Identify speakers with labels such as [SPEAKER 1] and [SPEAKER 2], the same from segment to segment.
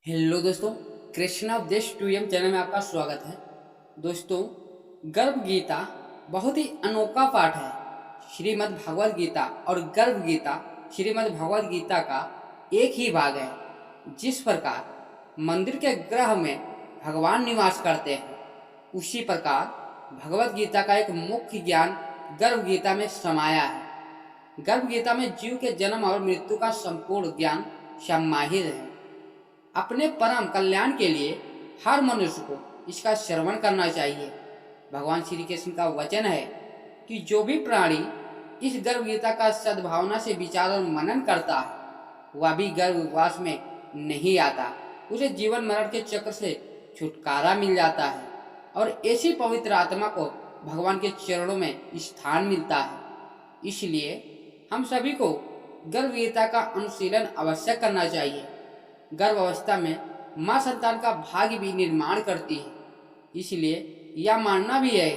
[SPEAKER 1] Hello दोस्तों, कृष्णा उपदेश 2M channel में आपका स्वागत है। दोस्तों, गर्भ गीता बहुत ही अनोखा पाठ है। श्रीमद् भगवद गीता और गर्भ गीता श्रीमद् भगवद गीता का एक ही भाग है। जिस प्रकार मंदिर के ग्रह में भगवान निवास करते हैं, उसी प्रकार भगवद गीता का एक मुख्य ज्ञान गर्भ गीता में समाया है। गर्भ गीता में जीव के जन्म और मृत्यु का संपूर्ण ज्ञान समाहित है। अपने परम कल्याण के लिए हर मनुष्य को इसका श्रवण करना चाहिए। भगवान श्री कृष्ण का वचन है कि जो भी प्राणी इस गर्भ गीता का सद्भावना से विचार और मनन करता है, वह भी गर्भवास में नहीं आता। उसे जीवन मरण के चक्र से छुटकारा मिल जाता है और ऐसी पवित्र आत्मा को भगवान के चरणों में स्थान मिलता है। इसलिए हम सभी को गर्भ गीता का अनुशीलन अवश्य करना चाहिए। गर्भ अवस्था में माँ संतान का भाग्य भी निर्माण करती है। इसलिए यह मानना भी है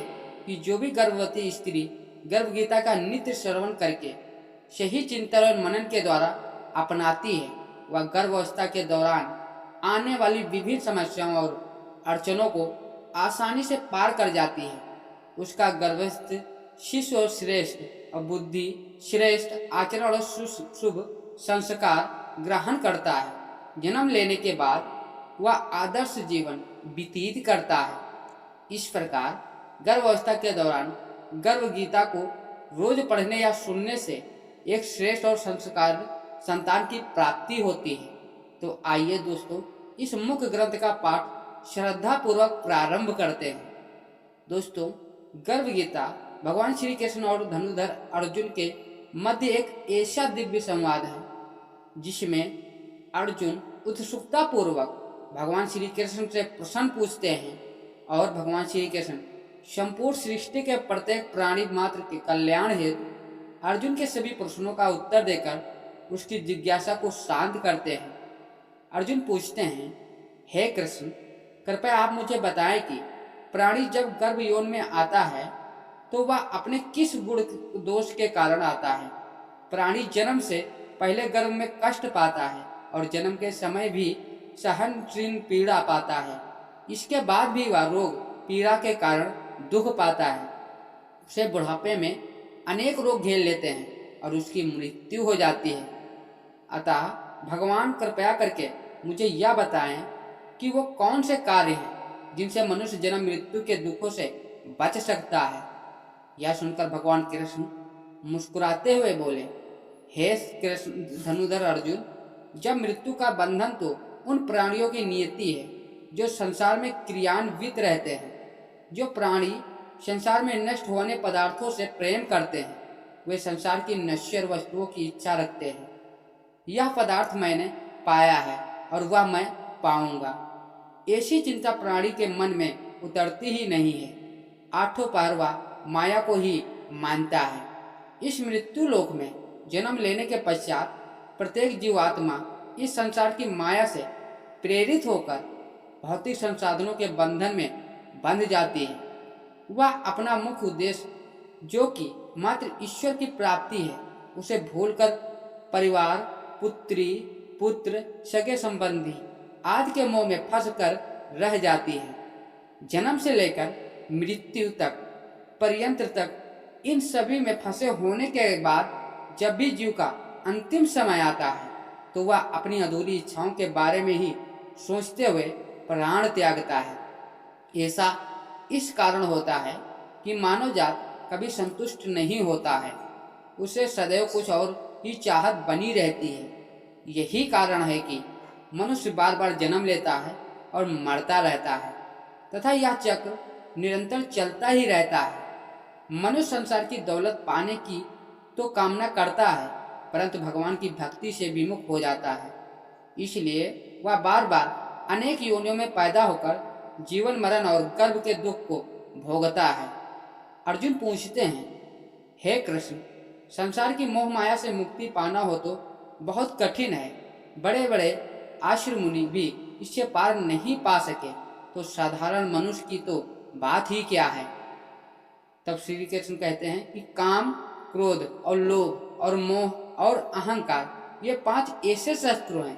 [SPEAKER 1] कि जो भी गर्भवती स्त्री गर्भ गीता का नित्य श्रवण करके सही चिंतन और मनन के द्वारा अपनाती है, वह गर्भ अवस्था के दौरान आने वाली विभिन्न समस्याओं और अड़चनों को आसानी से पार कर जाती है। उसका गर्भस्थ शिशु और श्रेष्ठ और बुद्धि श्रेष्ठ आचरण और शुभ संस्कार ग्रहण करता है। जन्म लेने के बाद वह आदर्श जीवन व्यतीत करता है। इस प्रकार गर्भावस्था के दौरान गर्भ गीता को रोज पढ़ने या सुनने से एक श्रेष्ठ और संस्कार संतान की प्राप्ति होती है। तो आइए दोस्तों, इस मुख्य ग्रंथ का पाठ श्रद्धा पूर्वक प्रारंभ करते हैं। दोस्तों, गर्भ गीता भगवान श्री कृष्ण और धनुधर अर्जुन के मध्य एक ऐसा दिव्य संवाद है जिसमें अर्जुन उत्सुकता पूर्वक भगवान श्री कृष्ण से प्रश्न पूछते हैं और भगवान श्री कृष्ण संपूर्ण सृष्टि के प्रत्येक प्राणी मात्र के कल्याण हेतु अर्जुन के सभी प्रश्नों का उत्तर देकर उसकी जिज्ञासा को शांत करते हैं। अर्जुन पूछते हैं, हे कृष्ण, कृपया आप मुझे बताएं कि प्राणी जब गर्भ यौन में आता है तो वह अपने किस गुण दोष के कारण आता है। प्राणी जन्म से पहले गर्भ में कष्ट पाता है और जन्म के समय भी सहनशील पीड़ा पाता है। इसके बाद भी वह रोग पीड़ा के कारण दुख पाता है। उसे बुढ़ापे में अनेक रोग घेर लेते हैं और उसकी मृत्यु हो जाती है। अतः भगवान कृपया करके मुझे यह बताएं कि वो कौन से कार्य हैं जिनसे मनुष्य जन्म मृत्यु के दुखों से बच सकता है। यह सुनकर भगवान कृष्ण मुस्कुराते हुए बोले, हे कृष्ण धनुधर अर्जुन, जब मृत्यु का बंधन तो उन प्राणियों की नियति है जो संसार में क्रियान्वित रहते हैं। जो प्राणी संसार में नष्ट होने पदार्थों से प्रेम करते हैं, वे संसार की नश्वर वस्तुओं की इच्छा रखते हैं। यह पदार्थ मैंने पाया है और वह मैं पाऊंगा, ऐसी चिंता प्राणी के मन में उतरती ही नहीं है। आठों पहर वह माया को ही मानता है। इस मृत्यु लोक में जन्म लेने के पश्चात प्रत्येक जीवात्मा इस संसार की माया से प्रेरित होकर भौतिक संसाधनों के बंधन में बंध जाती है। वह अपना मुख्य उद्देश्य, जो कि मात्र ईश्वर की प्राप्ति है, उसे भूलकर परिवार, पुत्री, पुत्र, सगे संबंधी आदि के मोह में फंस कर रह जाती है। जन्म से लेकर मृत्यु तक पर्यंत तक इन सभी में फंसे होने के बाद जब भी जीव का अंतिम समय आता है तो वह अपनी अधूरी इच्छाओं के बारे में ही सोचते हुए प्राण त्यागता है। ऐसा इस कारण होता है कि मानव जात कभी संतुष्ट नहीं होता है। उसे सदैव कुछ और ही चाहत बनी रहती है। यही कारण है कि मनुष्य बार बार जन्म लेता है और मरता रहता है तथा यह चक्र निरंतर चलता ही रहता है। मनुष्य संसार की दौलत पाने की तो कामना करता है, परंतु भगवान की भक्ति से विमुख हो जाता है। इसलिए वह बार बार अनेक योनियों में पैदा होकर जीवन मरण और गर्भ के दुख को भोगता है। अर्जुन पूछते हैं, हे कृष्ण, संसार की मोह माया से मुक्ति पाना हो तो बहुत कठिन है। बड़े बड़े आश्र मुनि भी इससे पार नहीं पा सके, तो साधारण मनुष्य की तो बात ही क्या है। तब श्री कृष्ण कहते हैं कि काम, क्रोध और लोभ और मोह और अहंकार, ये 5 ऐसे शस्त्र हैं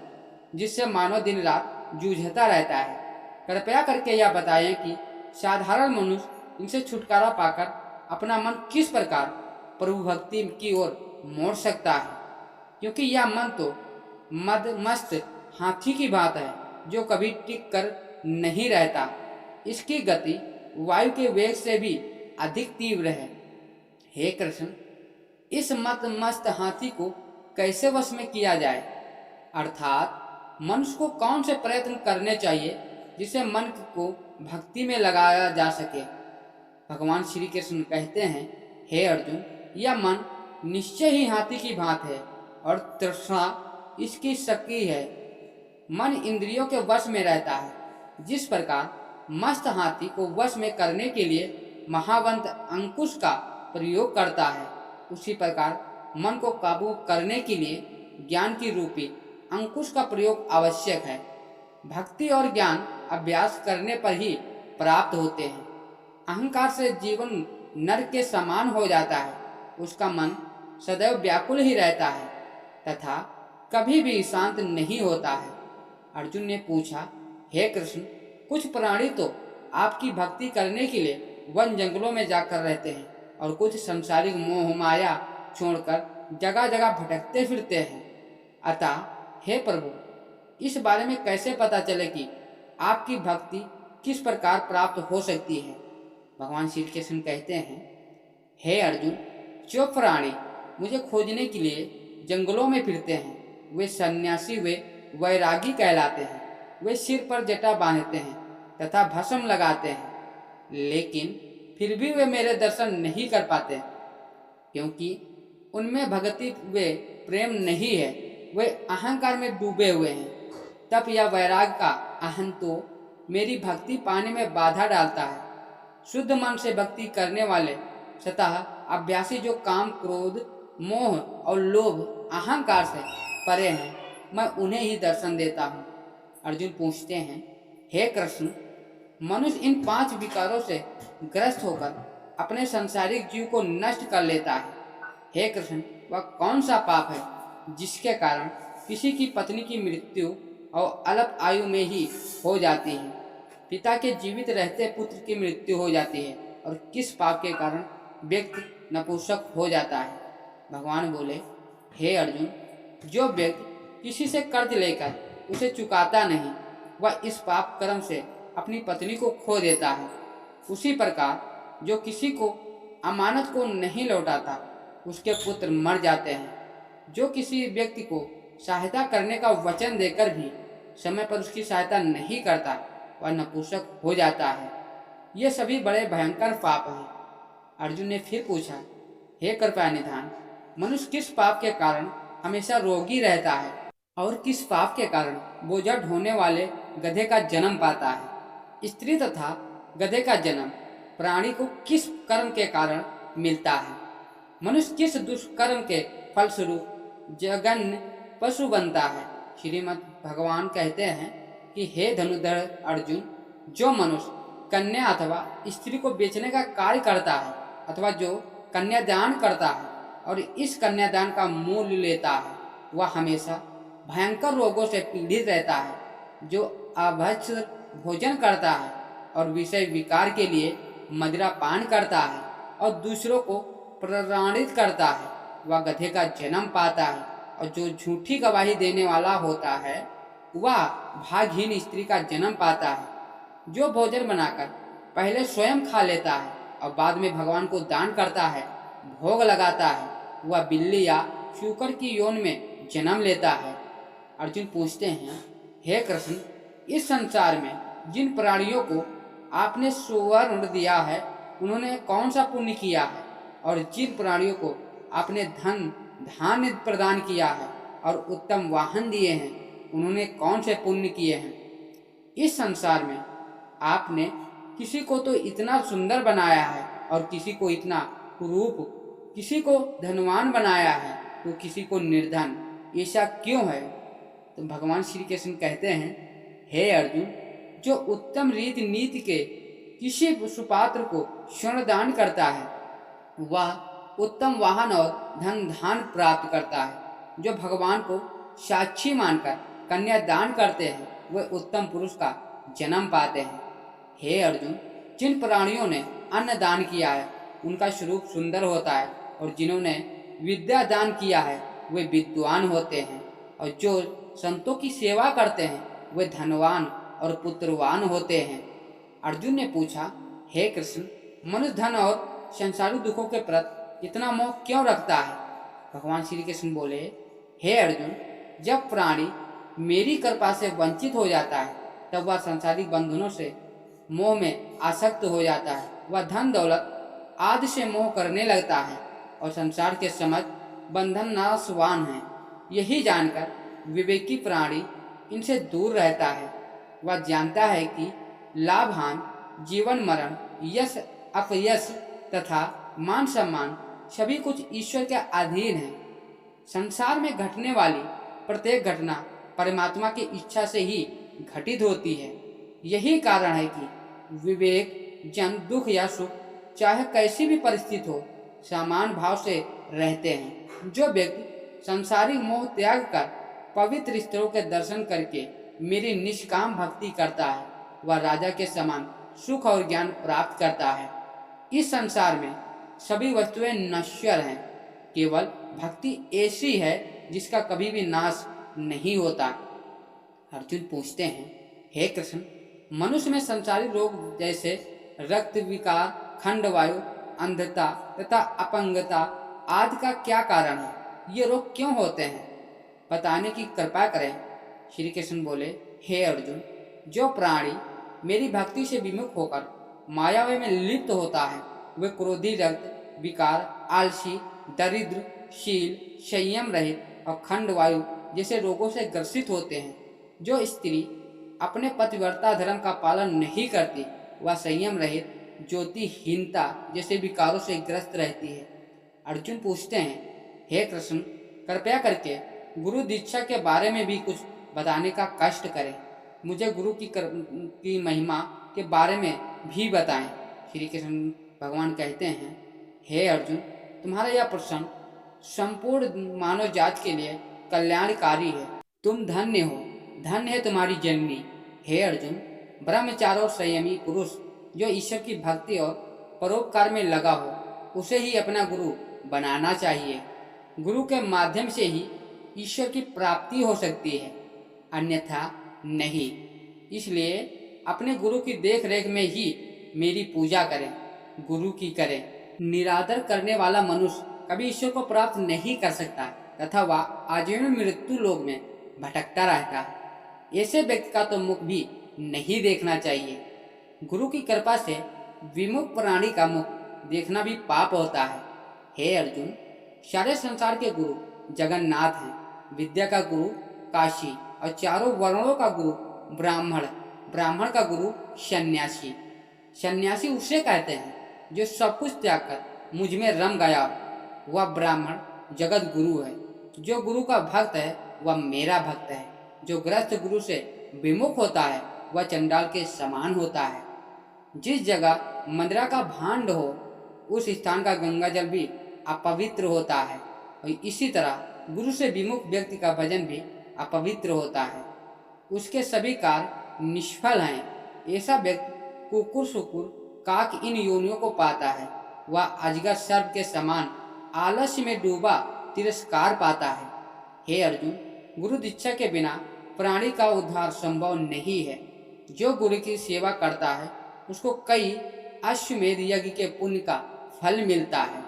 [SPEAKER 1] जिससे मानव दिन रात जूझता रहता है। कृपया करके यह बताएं कि साधारण मनुष्य इनसे छुटकारा पाकर अपना मन किस प्रकार प्रभु भक्ति की ओर मोड़ सकता है, क्योंकि यह मन तो मस्त हाथी की बात है जो कभी टिक कर नहीं रहता। इसकी गति वायु के वेग से भी अधिक तीव्र है। हे कृष्ण, इस मस्त हाथी को कैसे वश में किया जाए, अर्थात मनुष्य को कौन से प्रयत्न करने चाहिए जिससे मन को भक्ति में लगाया जा सके। भगवान श्री कृष्ण कहते हैं, हे अर्जुन, यह मन निश्चय ही हाथी की भांति है और तृष्णा इसकी शक्ति है। मन इंद्रियों के वश में रहता है। जिस प्रकार मस्त हाथी को वश में करने के लिए महावंत अंकुश का प्रयोग करता है, उसी प्रकार मन को काबू करने के लिए ज्ञान की रूपी अंकुश का प्रयोग आवश्यक है। भक्ति और ज्ञान अभ्यास करने पर ही प्राप्त होते हैं। अहंकार से जीवन नरक के समान हो जाता है। उसका मन सदैव व्याकुल ही रहता है तथा कभी भी शांत नहीं होता है। अर्जुन ने पूछा, हे कृष्ण, कुछ प्राणी तो आपकी भक्ति करने के लिए वन जंगलों में जाकर रहते हैं और कुछ संसारिक मोह माया छोड़कर जगह जगह भटकते फिरते हैं। अतः हे प्रभु, इस बारे में कैसे पता चले कि आपकी भक्ति किस प्रकार प्राप्त हो सकती है। भगवान श्री कृष्ण कहते हैं, हे अर्जुन, जो प्राणी मुझे खोजने के लिए जंगलों में फिरते हैं वे सन्यासी, वे वैरागी कहलाते हैं। वे सिर पर जटा बांधते हैं तथा भस्म लगाते हैं, लेकिन फिर भी वे मेरे दर्शन नहीं कर पाते, क्योंकि उनमें भक्ति वे प्रेम नहीं है। वे अहंकार में डूबे हुए हैं। तप या वैराग का अहं तो मेरी भक्ति पाने में बाधा डालता है। शुद्ध मन से भक्ति करने वाले सतह अभ्यासी जो काम, क्रोध, मोह और लोभ अहंकार से परे हैं, मैं उन्हें ही दर्शन देता हूँ। अर्जुन पूछते हैं, हे कृष्ण, मनुष्य इन 5 विकारों से ग्रस्त होकर अपने सांसारिक जीव को नष्ट कर लेता है। हे कृष्ण, वह कौन सा पाप है जिसके कारण किसी की पत्नी की मृत्यु और अल्प आयु में ही हो जाती है, पिता के जीवित रहते पुत्र की मृत्यु हो जाती है, और किस पाप के कारण व्यक्ति नपुंसक हो जाता है। भगवान बोले, हे अर्जुन, जो व्यक्ति किसी से कर्ज लेकर उसे चुकाता नहीं, वह इस पाप कर्म से अपनी पत्नी को खो देता है। उसी प्रकार जो किसी को अमानत को नहीं लौटाता, उसके पुत्र मर जाते हैं। जो किसी व्यक्ति को सहायता करने का वचन देकर भी समय पर उसकी सहायता नहीं करता, वह नपुंसक हो जाता है। ये सभी बड़े भयंकर पाप हैं। अर्जुन ने फिर पूछा, हे कृपा निधान, मनुष्य किस पाप के कारण हमेशा रोगी रहता है और किस पाप के कारण बोझा ढोने वाले गधे का जन्म पाता है। स्त्री तथा गधे का जन्म प्राणी को किस कर्म के कारण मिलता है। मनुष्य किस दुष्कर्म के फलस्वरूप जघन्य पशु बनता है। श्रीमद् भगवान कहते हैं कि हे धनुधर अर्जुन, जो मनुष्य कन्या अथवा स्त्री को बेचने का कार्य करता है अथवा जो कन्यादान करता है और इस कन्यादान का मूल्य लेता है, वह हमेशा भयंकर रोगों से पीड़ित रहता है। जो अभक्ष्य भोजन करता है और विषय विकार के लिए मदिरा पान करता है और दूसरों को प्रताड़ित करता है, वह गधे का जन्म पाता है। और जो झूठी गवाही देने वाला होता है, वह भागहीन स्त्री का जन्म पाता है। जो भोजन बनाकर पहले स्वयं खा लेता है और बाद में भगवान को दान करता है, भोग लगाता है, वह बिल्ली या शूकर की योनि में जन्म लेता है। अर्जुन पूछते हैं, हे कृष्ण, इस संसार में जिन प्राणियों को आपने सुवर्ण दिया है, उन्होंने कौन सा पुण्य किया है, और जिन प्राणियों को आपने धन धान्य प्रदान किया है और उत्तम वाहन दिए हैं, उन्होंने कौन से पुण्य किए हैं। इस संसार में आपने किसी को तो इतना सुंदर बनाया है और किसी को इतना कुरूप, किसी को धनवान बनाया है तो किसी को निर्धन। ऐसा क्यों है? तो भगवान श्री कृष्ण कहते हैं, हे अर्जुन, जो उत्तम रीति नीति के किसी सुपात्र को स्वर्ण दान करता है, वह उत्तम वाहन और धन धान प्राप्त करता है। जो भगवान को साक्षी मानकर कन्यादान करते हैं, वे उत्तम पुरुष का जन्म पाते हैं। हे अर्जुन, जिन प्राणियों ने अन्न दान किया है उनका स्वरूप सुंदर होता है, और जिन्होंने विद्या दान किया है वे विद्वान होते हैं, और जो संतों की सेवा करते हैं वे धनवान और पुत्रवान होते हैं। अर्जुन ने पूछा, हे कृष्ण, मनुष्य धन और संसारी दुखों के प्रति इतना मोह क्यों रखता है? भगवान श्री कृष्ण बोले, हे अर्जुन, जब प्राणी मेरी कृपा से वंचित हो जाता है तब वह संसारिक बंधनों से मोह में आसक्त हो जाता है। वह धन दौलत आदि से मोह करने लगता है और संसार के समझ बंधन नाशवान है। यही जानकर विवेकी प्राणी इनसे दूर रहता है। वह जानता है कि लाभ हानि, जीवन मरण, यश अपयश तथा मान सम्मान सभी कुछ ईश्वर के अधीन है। संसार में घटने वाली प्रत्येक घटना परमात्मा की इच्छा से ही घटित होती है। यही कारण है कि विवेक जन दुख या सुख चाहे कैसी भी परिस्थिति हो समान भाव से रहते हैं। जो व्यक्ति संसारी मोह त्याग कर पवित्र स्थलों के दर्शन करके मेरी निष्काम भक्ति करता है वह राजा के समान सुख और ज्ञान प्राप्त करता है। इस संसार में सभी वस्तुएं नश्वर हैं, केवल भक्ति ऐसी है जिसका कभी भी नाश नहीं होता। अर्जुन पूछते हैं, हे कृष्ण, मनुष्य में संसारी रोग जैसे रक्त विकार, खंडवायु, अंधता तथा अपंगता आदि का क्या कारण है? ये रोग क्यों होते हैं? बताने की कृपा करें। श्री कृष्ण बोले, हे अर्जुन, जो प्राणी मेरी भक्ति से विमुख होकर मायावी में लिप्त होता है वे क्रोधी, रक्त विकार, आलसी, दरिद्र, शील, संयम रहित और खंडवायु जैसे रोगों से ग्रसित होते हैं। जो स्त्री अपने पतिव्रता धर्म का पालन नहीं करती वह संयम रहित ज्योतिहीनता जैसे विकारों से ग्रस्त रहती है। अर्जुन पूछते हैं, हे कृष्ण, कृपया करके गुरु दीक्षा के बारे में भी कुछ बताने का कष्ट करें। मुझे गुरु की महिमा के बारे में भी बताएं। श्री कृष्ण भगवान कहते हैं, हे अर्जुन, तुम्हारा यह प्रश्न संपूर्ण मानव जाति के लिए कल्याणकारी है। तुम धन्य हो, धन्य है तुम्हारी जननी। हे अर्जुन, ब्रह्मचारी और संयमी पुरुष जो ईश्वर की भक्ति और परोपकार में लगा हो उसे ही अपना गुरु बनाना चाहिए। गुरु के माध्यम से ही ईश्वर की प्राप्ति हो सकती है, अन्यथा नहीं। इसलिए अपने गुरु की देख रेख में ही मेरी पूजा करें, गुरु की करें। निरादर करने वाला मनुष्य कभी ईश्वर को प्राप्त नहीं कर सकता तथा वह आजीवन मृत्यु लोक में भटकता रहता है। ऐसे व्यक्ति का तो मुख भी नहीं देखना चाहिए। गुरु की कृपा से विमुख प्राणी का मुख देखना भी पाप होता है। हे अर्जुन, सारे संसार के गुरु जगन्नाथ हैं। विद्या का गुरु काशी और चारों वर्णों का गुरु ब्राह्मण, ब्राह्मण का गुरु सन्यासी। सन्यासी उसे कहते हैं जो सब कुछ त्याग कर मुझ में रम गया। वह ब्राह्मण जगत गुरु है। जो गुरु का भक्त है वह मेरा भक्त है। जो ग्रस्त गुरु से विमुख होता है वह चंडाल के समान होता है। जिस जगह मंदिरा का भांड हो उस स्थान का गंगा जल भी अपवित्र होता है, और इसी तरह गुरु से विमुख व्यक्ति का भजन भी अपवित्र होता है। उसके सभी कार्य निष्फल हैं। ऐसा व्यक्ति कुकुर, शुकुर, काक इन योनियों को पाता है। वह अजगर सर्प के समान आलस्य में डूबा तिरस्कार पाता है। हे अर्जुन, गुरु दीक्षा के बिना प्राणी का उद्धार संभव नहीं है। जो गुरु की सेवा करता है उसको कई अश्वमेध यज्ञ के पुण्य का फल मिलता है।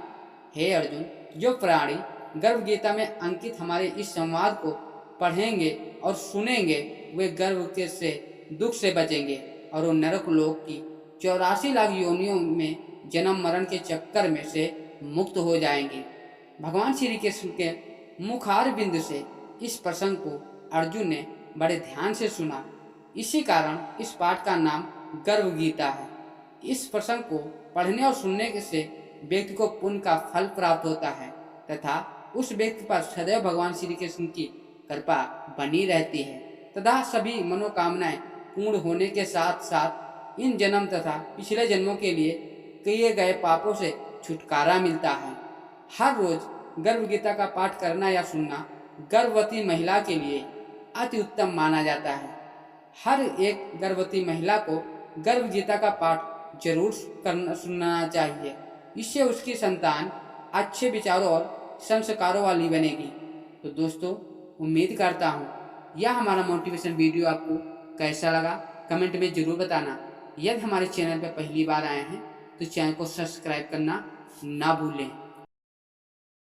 [SPEAKER 1] हे अर्जुन, जो प्राणी गर्भ गीता में अंकित हमारे इस संवाद को पढ़ेंगे और सुनेंगे वे गर्भ के से दुख से बचेंगे और वो नरक लोक की 84 लाख योनियों में जन्म मरण के चक्कर में से मुक्त हो जाएंगे। भगवान श्री कृष्ण के मुखार बिंदु से इस प्रसंग को अर्जुन ने बड़े ध्यान से सुना। इसी कारण इस पाठ का नाम गर्भ गीता है। इस प्रसंग को पढ़ने और सुनने से व्यक्ति को पुण्य का फल प्राप्त होता है तथा उस व्यक्ति पर सदैव भगवान श्री कृष्ण की कृपा बनी रहती है तथा सभी मनोकामनाएं पूर्ण होने के साथ साथ इन जन्म तथा पिछले जन्मों के लिए किए गए पापों से छुटकारा मिलता है। हर रोज गर्भ गीता का पाठ करना या सुनना गर्भवती महिला के लिए अति उत्तम माना जाता है। हर एक गर्भवती महिला को गर्भ गीता का पाठ जरूर सुनना चाहिए। इससे उसकी संतान अच्छे विचारों और संस्कारों वाली बनेगी। तो दोस्तों, उम्मीद करता हूँ यह हमारा मोटिवेशन वीडियो आपको कैसा लगा कमेंट में ज़रूर बताना। यदि हमारे चैनल पर पहली बार आए हैं तो चैनल को सब्सक्राइब करना ना भूलें।